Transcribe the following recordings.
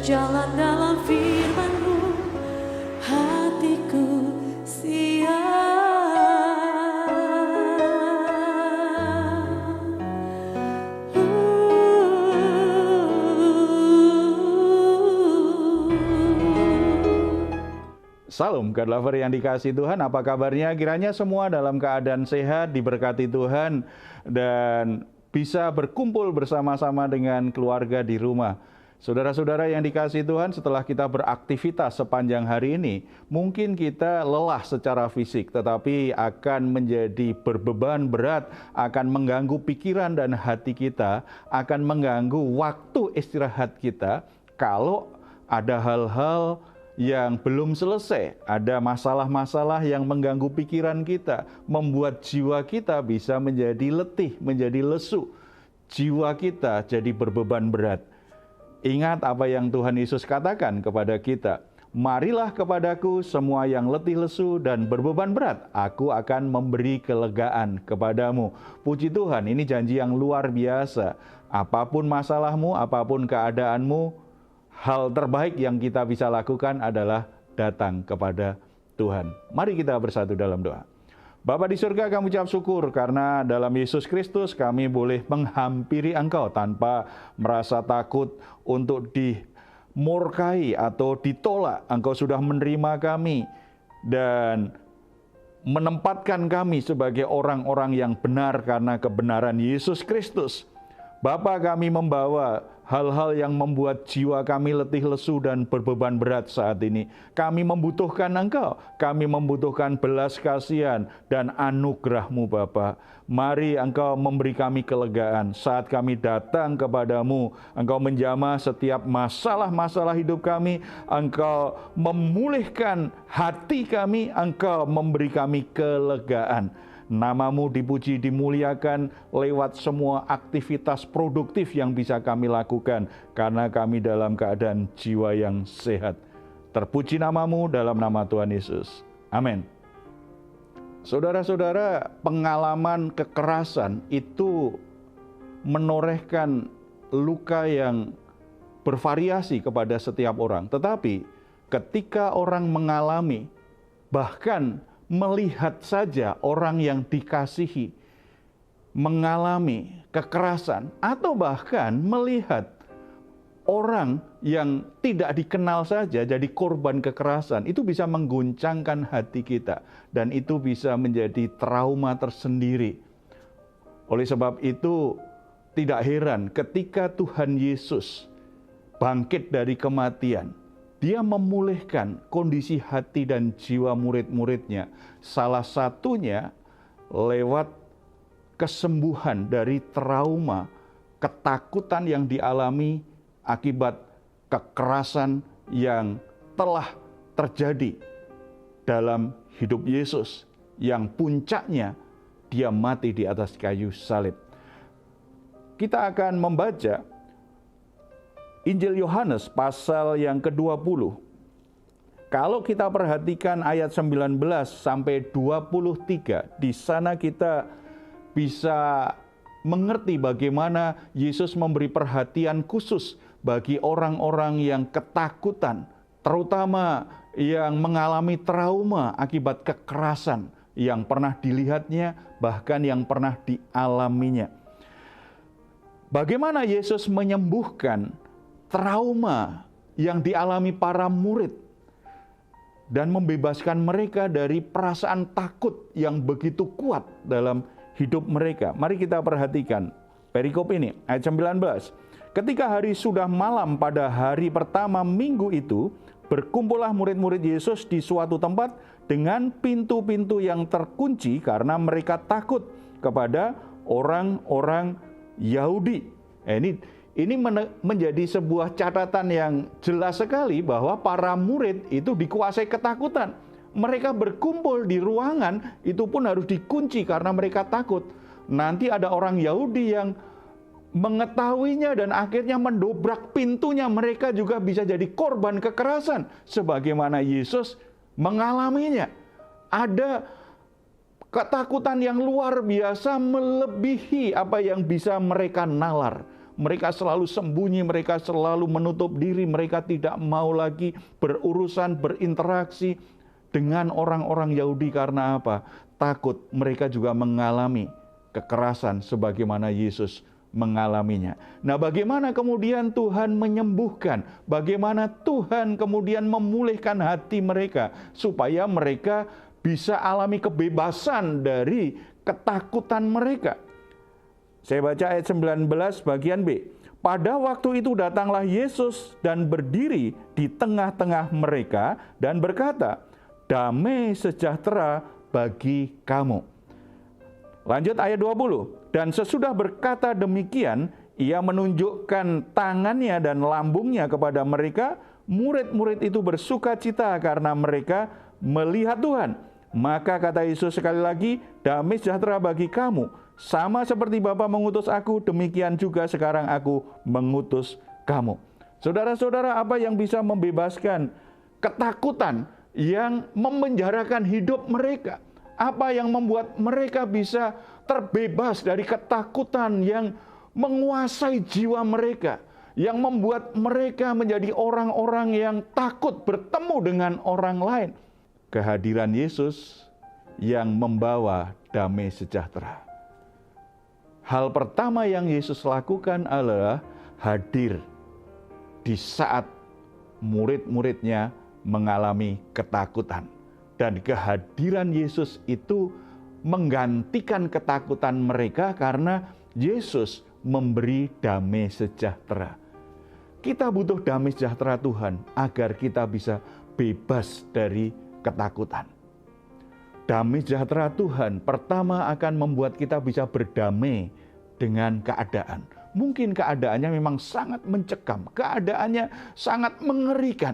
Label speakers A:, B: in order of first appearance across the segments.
A: berjalan dalam firman-Mu, hatiku siap.
B: Salam God Lover yang dikasihi Tuhan, apa kabarnya? Kiranya semua dalam keadaan sehat, diberkati Tuhan, dan bisa berkumpul bersama-sama dengan keluarga di rumah. Saudara-saudara yang dikasihi Tuhan, setelah kita beraktivitas sepanjang hari ini, mungkin kita lelah secara fisik, tetapi akan menjadi berbeban berat, akan mengganggu pikiran dan hati kita, akan mengganggu waktu istirahat kita, kalau ada hal-hal yang belum selesai, ada masalah-masalah yang mengganggu pikiran kita, membuat jiwa kita bisa menjadi letih, menjadi lesu, jiwa kita jadi berbeban berat. Ingat apa yang Tuhan Yesus katakan kepada kita, "Marilah kepadaku semua yang letih lesu dan berbeban berat, aku akan memberi kelegaan kepadamu." Puji Tuhan, ini janji yang luar biasa. Apapun masalahmu, apapun keadaanmu, hal terbaik yang kita bisa lakukan adalah datang kepada Tuhan. Mari kita bersatu dalam doa. Bapa di surga, kami ucap syukur karena dalam Yesus Kristus kami boleh menghampiri Engkau tanpa merasa takut untuk dimurkai atau ditolak. Engkau sudah menerima kami dan menempatkan kami sebagai orang-orang yang benar karena kebenaran Yesus Kristus. Bapa, kami membawa hal-hal yang membuat jiwa kami letih lesu dan berbeban berat saat ini. Kami membutuhkan Engkau, kami membutuhkan belas kasihan dan anugerah-Mu Bapa. Mari Engkau memberi kami kelegaan saat kami datang kepadamu. Engkau menjamah setiap masalah-masalah hidup kami, Engkau memulihkan hati kami, Engkau memberi kami kelegaan. Nama-Mu dipuji, dimuliakan lewat semua aktivitas produktif yang bisa kami lakukan, karena kami dalam keadaan jiwa yang sehat. Terpuji nama-Mu dalam nama Tuhan Yesus. Amin. Saudara-saudara, pengalaman kekerasan itu menorehkan luka yang bervariasi kepada setiap orang. Tetapi ketika orang mengalami, bahkan melihat saja orang yang dikasihi mengalami kekerasan, atau bahkan melihat orang yang tidak dikenal saja jadi korban kekerasan, itu bisa mengguncangkan hati kita dan itu bisa menjadi trauma tersendiri. Oleh sebab itu, tidak heran ketika Tuhan Yesus bangkit dari kematian, Dia memulihkan kondisi hati dan jiwa murid-muridnya. Salah satunya lewat kesembuhan dari trauma, ketakutan yang dialami akibat kekerasan yang telah terjadi dalam hidup Yesus, yang puncaknya Dia mati di atas kayu salib. Kita akan membaca Injil Yohanes pasal yang ke-20. Kalau kita perhatikan ayat 19 sampai 23, di sana kita bisa mengerti bagaimana Yesus memberi perhatian khusus bagi orang-orang yang ketakutan, terutama yang mengalami trauma akibat kekerasan yang pernah dilihatnya, bahkan yang pernah dialaminya. Bagaimana Yesus menyembuhkan trauma yang dialami para murid dan membebaskan mereka dari perasaan takut yang begitu kuat dalam hidup mereka. Mari kita perhatikan perikop ini, ayat 19. Ketika hari sudah malam pada hari pertama minggu itu, berkumpullah murid-murid Yesus di suatu tempat dengan pintu-pintu yang terkunci karena mereka takut kepada orang-orang Yahudi. Ini menjadi sebuah catatan yang jelas sekali bahwa para murid itu dikuasai ketakutan. Mereka berkumpul di ruangan, itu pun harus dikunci karena mereka takut. Nanti ada orang Yahudi yang mengetahuinya dan akhirnya mendobrak pintunya. Mereka juga bisa jadi korban kekerasan sebagaimana Yesus mengalaminya. Ada ketakutan yang luar biasa melebihi apa yang bisa mereka nalar. mereka selalu sembunyi, mereka selalu menutup diri, mereka tidak mau lagi berurusan, berinteraksi dengan orang-orang Yahudi. Karena apa? Takut mereka juga mengalami kekerasan sebagaimana Yesus mengalaminya. Nah, bagaimana kemudian Tuhan menyembuhkan? Bagaimana Tuhan kemudian memulihkan hati mereka supaya mereka bisa alami kebebasan dari ketakutan mereka? Saya baca ayat 19 bagian B. Pada waktu itu datanglah Yesus dan berdiri di tengah-tengah mereka dan berkata, "Damai sejahtera bagi kamu." Lanjut ayat 20. Dan sesudah berkata demikian, ia menunjukkan tangannya dan lambungnya kepada mereka. Murid-murid itu bersuka cita karena mereka melihat Tuhan. Maka kata Yesus sekali lagi, "Damai sejahtera bagi kamu. Sama seperti Bapa mengutus aku, demikian juga sekarang aku mengutus kamu." Saudara-saudara, apa yang bisa membebaskan ketakutan yang memenjarakan hidup mereka? Apa yang membuat mereka bisa terbebas dari ketakutan yang menguasai jiwa mereka, yang membuat mereka menjadi orang-orang yang takut bertemu dengan orang lain? Kehadiran Yesus yang membawa damai sejahtera. Hal pertama yang Yesus lakukan adalah hadir di saat murid-muridnya mengalami ketakutan. Dan kehadiran Yesus itu menggantikan ketakutan mereka karena Yesus memberi damai sejahtera. Kita butuh damai sejahtera Tuhan agar kita bisa bebas dari ketakutan. Damai sejahtera Tuhan pertama akan membuat kita bisa berdamai dengan keadaan. Mungkin keadaannya memang sangat mencekam, keadaannya sangat mengerikan.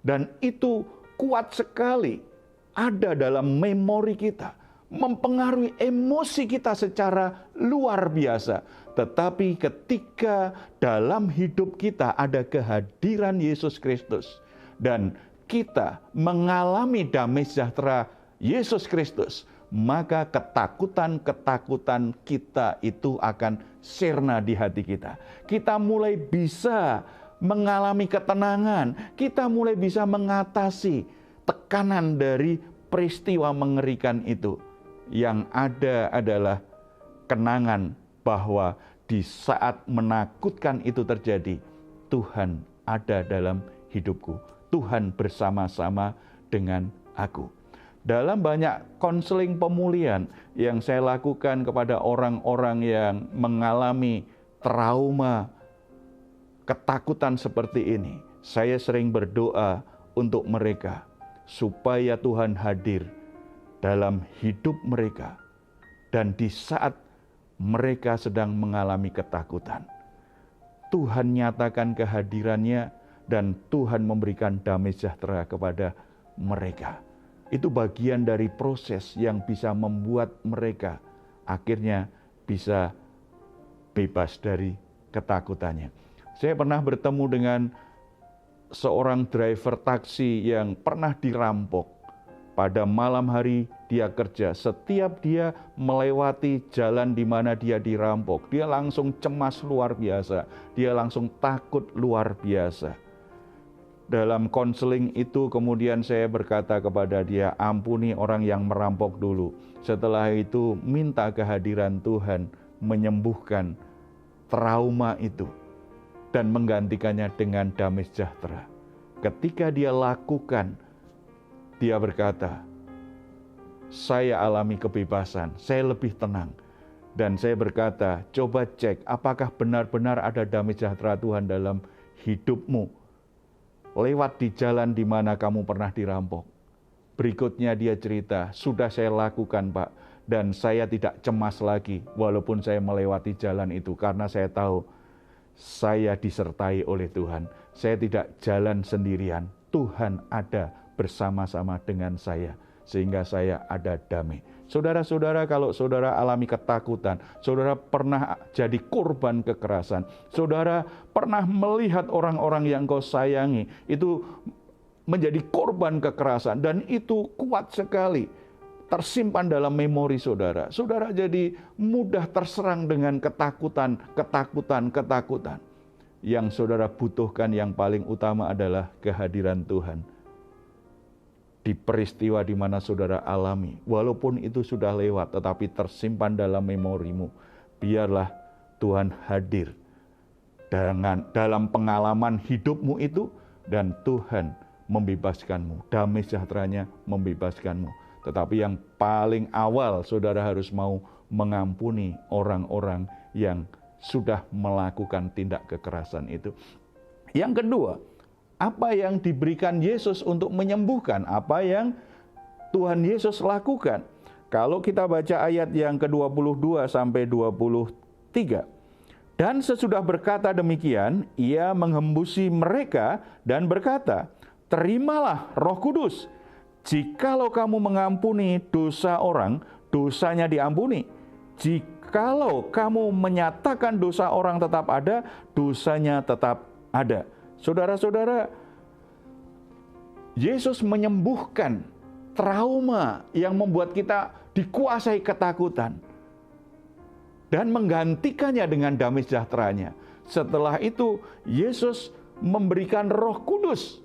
B: Dan itu kuat sekali ada dalam memori kita, mempengaruhi emosi kita secara luar biasa. Tetapi ketika dalam hidup kita ada kehadiran Yesus Kristus dan kita mengalami damai sejahtera Yesus Kristus, maka ketakutan-ketakutan kita itu akan sirna di hati kita. Kita mulai bisa mengalami ketenangan, kita mulai bisa mengatasi tekanan dari peristiwa mengerikan itu. Yang ada adalah kenangan bahwa di saat menakutkan itu terjadi, Tuhan ada dalam hidupku. Tuhan bersama-sama dengan aku. Dalam banyak konseling pemulihan yang saya lakukan kepada orang-orang yang mengalami trauma, ketakutan seperti ini, saya sering berdoa untuk mereka supaya Tuhan hadir dalam hidup mereka dan di saat mereka sedang mengalami ketakutan. Tuhan nyatakan kehadirannya dan Tuhan memberikan damai sejahtera kepada mereka. Itu bagian dari proses yang bisa membuat mereka akhirnya bisa bebas dari ketakutannya. Saya pernah bertemu dengan seorang driver taksi yang pernah dirampok. Pada malam hari dia kerja, setiap dia melewati jalan di mana dia dirampok, dia langsung cemas luar biasa, dia langsung takut luar biasa. Dalam konseling itu kemudian saya berkata kepada dia, ampuni orang yang merampok dulu. Setelah itu minta kehadiran Tuhan menyembuhkan trauma itu dan menggantikannya dengan damai sejahtera. Ketika dia lakukan, dia berkata, saya alami kebebasan, saya lebih tenang. Dan saya berkata, coba cek apakah benar-benar ada damai sejahtera Tuhan dalam hidupmu. Lewat di jalan di mana kamu pernah dirampok. Berikutnya dia cerita, sudah saya lakukan Pak. Dan saya tidak cemas lagi walaupun saya melewati jalan itu. Karena saya tahu saya disertai oleh Tuhan. Saya tidak jalan sendirian. Tuhan ada bersama-sama dengan saya. Sehingga saya ada damai. Saudara-saudara, kalau saudara alami ketakutan, saudara pernah jadi korban kekerasan, saudara pernah melihat orang-orang yang kau sayangi, itu menjadi korban kekerasan, dan itu kuat sekali. tersimpan dalam memori saudara. Saudara jadi mudah terserang dengan ketakutan. Yang saudara butuhkan yang paling utama adalah kehadiran Tuhan. Di peristiwa di mana saudara alami, walaupun itu sudah lewat, tetapi tersimpan dalam memorimu. Biarlah Tuhan hadir dalam pengalaman hidupmu itu, dan Tuhan membebaskanmu. Damai sejahteranya membebaskanmu. Tetapi yang paling awal saudara harus mau mengampuni orang-orang yang sudah melakukan tindak kekerasan itu. Yang kedua, apa yang diberikan Yesus untuk menyembuhkan, apa yang Tuhan Yesus lakukan. Kalau kita baca ayat yang ke-22 sampai 23. Dan sesudah berkata demikian, ia menghembusi mereka dan berkata, terimalah Roh Kudus. Jikalau kamu mengampuni dosa orang, dosanya diampuni. Jikalau kamu menyatakan dosa orang tetap ada, dosanya tetap ada. Saudara-saudara, Yesus menyembuhkan trauma yang membuat kita dikuasai ketakutan dan menggantikannya dengan damai sejahteranya. Setelah itu, Yesus memberikan Roh Kudus.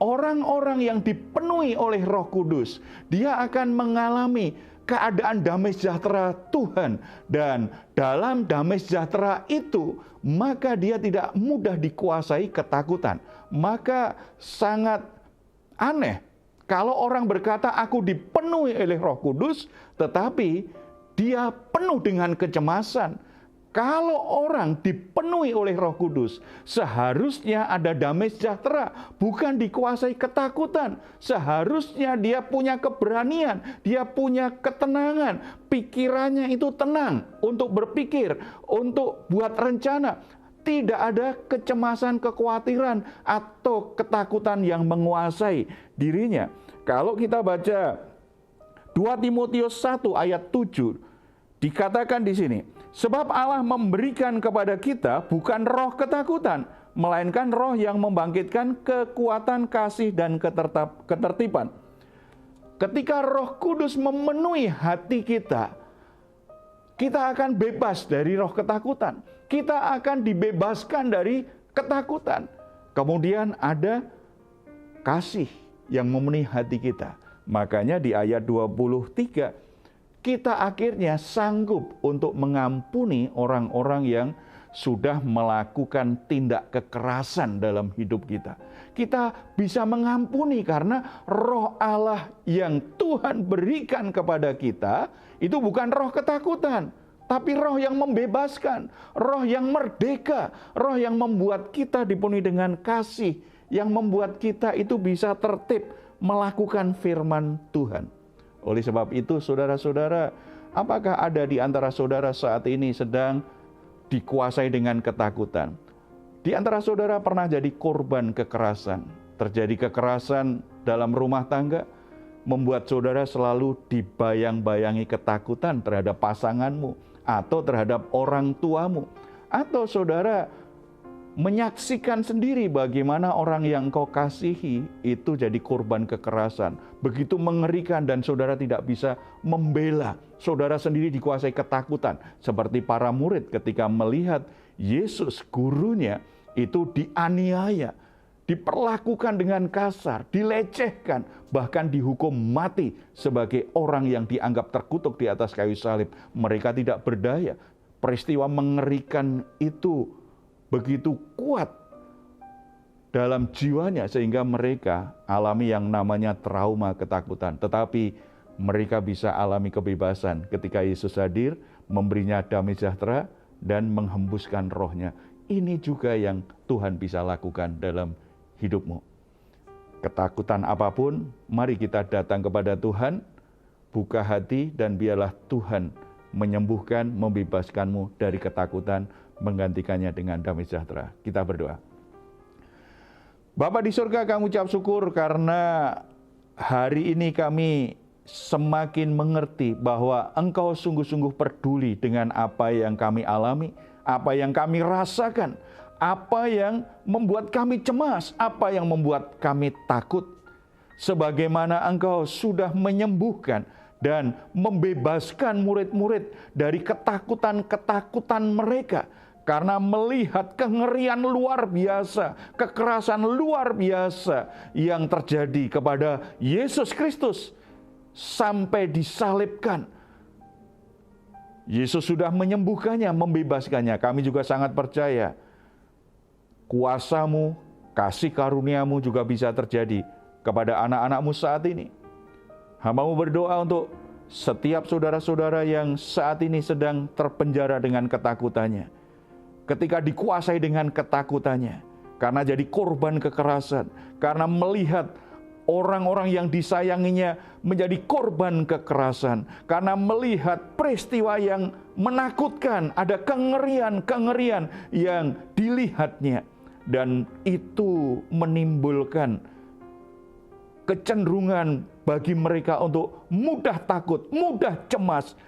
B: Orang-orang yang dipenuhi oleh Roh Kudus, dia akan mengalami keadaan damai sejahtera Tuhan. Dan dalam damai sejahtera itu, maka dia tidak mudah dikuasai ketakutan. Maka sangat aneh kalau orang berkata, aku dipenuhi oleh Roh Kudus, tetapi dia penuh dengan kecemasan. Kalau orang dipenuhi oleh Roh Kudus, seharusnya ada damai sejahtera, bukan dikuasai ketakutan. Seharusnya dia punya keberanian, dia punya ketenangan, pikirannya itu tenang untuk berpikir, untuk buat rencana. Tidak ada kecemasan, kekhawatiran, atau ketakutan yang menguasai dirinya. Kalau kita baca 2 Timotius 1 ayat 7, dikatakan di sini, sebab Allah memberikan kepada kita bukan roh ketakutan, melainkan roh yang membangkitkan kekuatan kasih dan ketertiban. Ketika Roh Kudus memenuhi hati kita, kita akan bebas dari roh ketakutan. Kita akan dibebaskan dari ketakutan. Kemudian ada kasih yang memenuhi hati kita. Makanya di ayat 23, kita akhirnya sanggup untuk mengampuni orang-orang yang sudah melakukan tindak kekerasan dalam hidup kita. Kita bisa mengampuni karena roh Allah yang Tuhan berikan kepada kita itu bukan roh ketakutan, tapi roh yang membebaskan, roh yang merdeka, roh yang membuat kita dipenuhi dengan kasih, yang membuat kita itu bisa tertib melakukan firman Tuhan. Oleh sebab itu, saudara-saudara, apakah ada di antara saudara saat ini sedang dikuasai dengan ketakutan? Di antara saudara pernah jadi korban kekerasan, terjadi kekerasan dalam rumah tangga, membuat saudara selalu dibayang-bayangi ketakutan terhadap pasanganmu atau terhadap orang tuamu, atau saudara menyaksikan sendiri bagaimana orang yang engkau kasihi itu jadi korban kekerasan. Begitu mengerikan dan saudara tidak bisa membela. Saudara sendiri dikuasai ketakutan. Seperti para murid ketika melihat Yesus gurunya itu dianiaya, diperlakukan dengan kasar, dilecehkan, bahkan dihukum mati sebagai orang yang dianggap terkutuk di atas kayu salib. Mereka tidak berdaya. Peristiwa mengerikan itu begitu kuat dalam jiwanya sehingga mereka alami yang namanya trauma ketakutan. Tetapi mereka bisa alami kebebasan ketika Yesus hadir, memberinya damai sejahtera dan menghembuskan rohnya. Ini juga yang Tuhan bisa lakukan dalam hidupmu. Ketakutan apapun, mari kita datang kepada Tuhan, buka hati dan biarlah Tuhan menyembuhkan, membebaskanmu dari ketakutan, menggantikannya dengan damai sejahtera. Kita berdoa. Bapa di surga, kami ucap syukur karena hari ini kami semakin mengerti bahwa Engkau sungguh-sungguh peduli dengan apa yang kami alami, apa yang kami rasakan, apa yang membuat kami cemas, apa yang membuat kami takut. Sebagaimana Engkau sudah menyembuhkan dan membebaskan murid-murid dari ketakutan-ketakutan mereka karena melihat kengerian luar biasa, kekerasan luar biasa yang terjadi kepada Yesus Kristus sampai disalibkan. Yesus sudah menyembuhkannya, membebaskannya. Kami juga sangat percaya kuasa-Mu, kasih karunia-Mu juga bisa terjadi kepada anak-anak-Mu saat ini. Hamba-Mu berdoa untuk setiap saudara-saudara yang saat ini sedang terpenjara dengan ketakutannya. Ketika dikuasai dengan ketakutannya, karena jadi korban kekerasan, karena melihat orang-orang yang disayanginya menjadi korban kekerasan, karena melihat peristiwa yang menakutkan, ada kengerian-kengerian yang dilihatnya, dan itu menimbulkan kecenderungan bagi mereka untuk mudah takut, mudah cemas,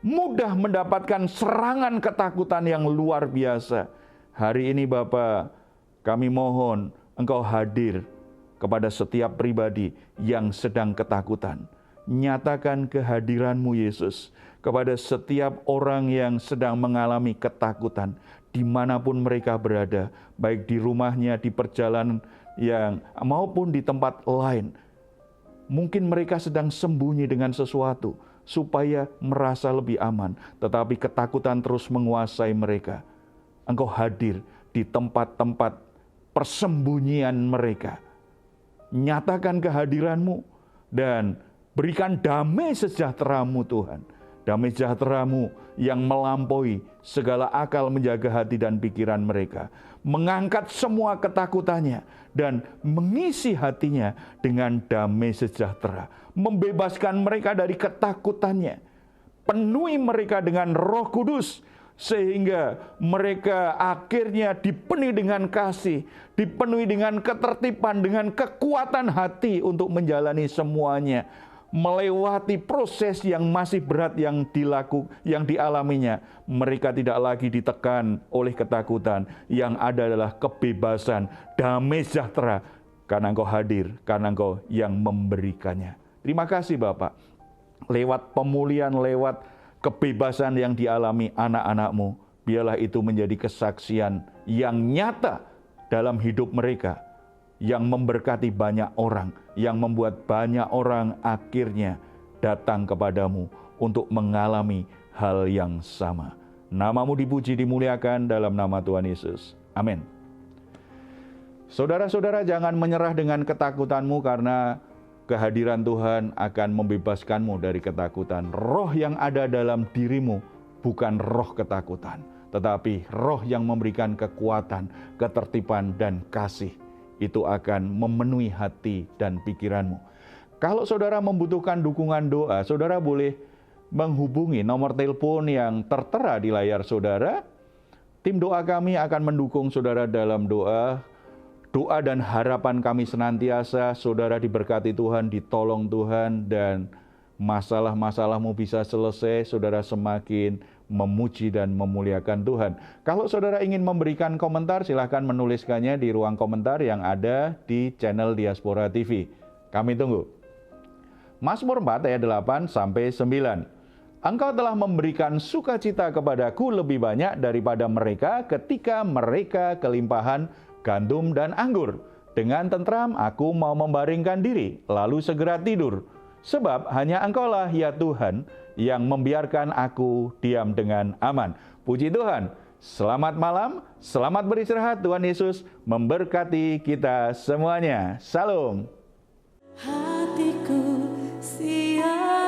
B: mudah mendapatkan serangan ketakutan yang luar biasa. Hari ini Bapa, kami mohon Engkau hadir kepada setiap pribadi yang sedang ketakutan. Nyatakan kehadiran-Mu Yesus kepada setiap orang yang sedang mengalami ketakutan dimanapun mereka berada, baik di rumahnya, di perjalanan maupun di tempat lain. Mungkin mereka sedang sembunyi dengan sesuatu supaya merasa lebih aman, tetapi ketakutan terus menguasai mereka. Engkau hadir di tempat-tempat persembunyian mereka. Nyatakan kehadiran-Mu dan berikan damai sejahtera-Mu Tuhan. Damai sejahtera-Mu yang melampaui segala akal menjaga hati dan pikiran mereka. Mengangkat semua ketakutannya dan mengisi hatinya dengan damai sejahtera. Membebaskan mereka dari ketakutannya. Penuhi mereka dengan Roh Kudus sehingga mereka akhirnya dipenuhi dengan kasih, dipenuhi dengan ketertiban, dengan kekuatan hati untuk menjalani semuanya. Melewati proses yang masih berat yang dialaminya, mereka tidak lagi ditekan oleh ketakutan. Yang ada adalah kebebasan, damai sejahtera, karena Engkau hadir, karena Engkau yang memberikannya. Terima kasih Bapak, lewat pemulihan, lewat kebebasan yang dialami anak-anak-Mu, biarlah itu menjadi kesaksian yang nyata dalam hidup mereka, yang memberkati banyak orang, yang membuat banyak orang akhirnya datang kepadamu untuk mengalami hal yang sama. Nama-Mu dipuji, dimuliakan dalam nama Tuhan Yesus. Amin. Saudara-saudara, jangan menyerah dengan ketakutanmu, karena kehadiran Tuhan akan membebaskanmu dari ketakutan. Roh yang ada dalam dirimu bukan roh ketakutan, tetapi roh yang memberikan kekuatan, ketertiban, dan kasih. Itu akan memenuhi hati dan pikiranmu. Kalau saudara membutuhkan dukungan doa, saudara boleh menghubungi nomor telepon yang tertera di layar saudara. Tim doa kami akan mendukung saudara dalam doa. Doa dan harapan kami senantiasa saudara diberkati Tuhan, ditolong Tuhan, dan masalah-masalahmu bisa selesai, saudara semakin memuji dan memuliakan Tuhan. Kalau saudara ingin memberikan komentar, silahkan menuliskannya di ruang komentar yang ada di channel Diaspora TV. Kami tunggu. Mazmur 4 ayat 8-9. Engkau telah memberikan sukacita kepadaku lebih banyak daripada mereka ketika mereka kelimpahan gandum dan anggur. Dengan tentram aku mau membaringkan diri, lalu segera tidur. Sebab hanya Engkaulah ya Tuhan yang membiarkan aku diam dengan aman. Puji Tuhan. Selamat malam, selamat beristirahat. Tuhan Yesus memberkati kita semuanya. Salam.
A: Hatiku siap.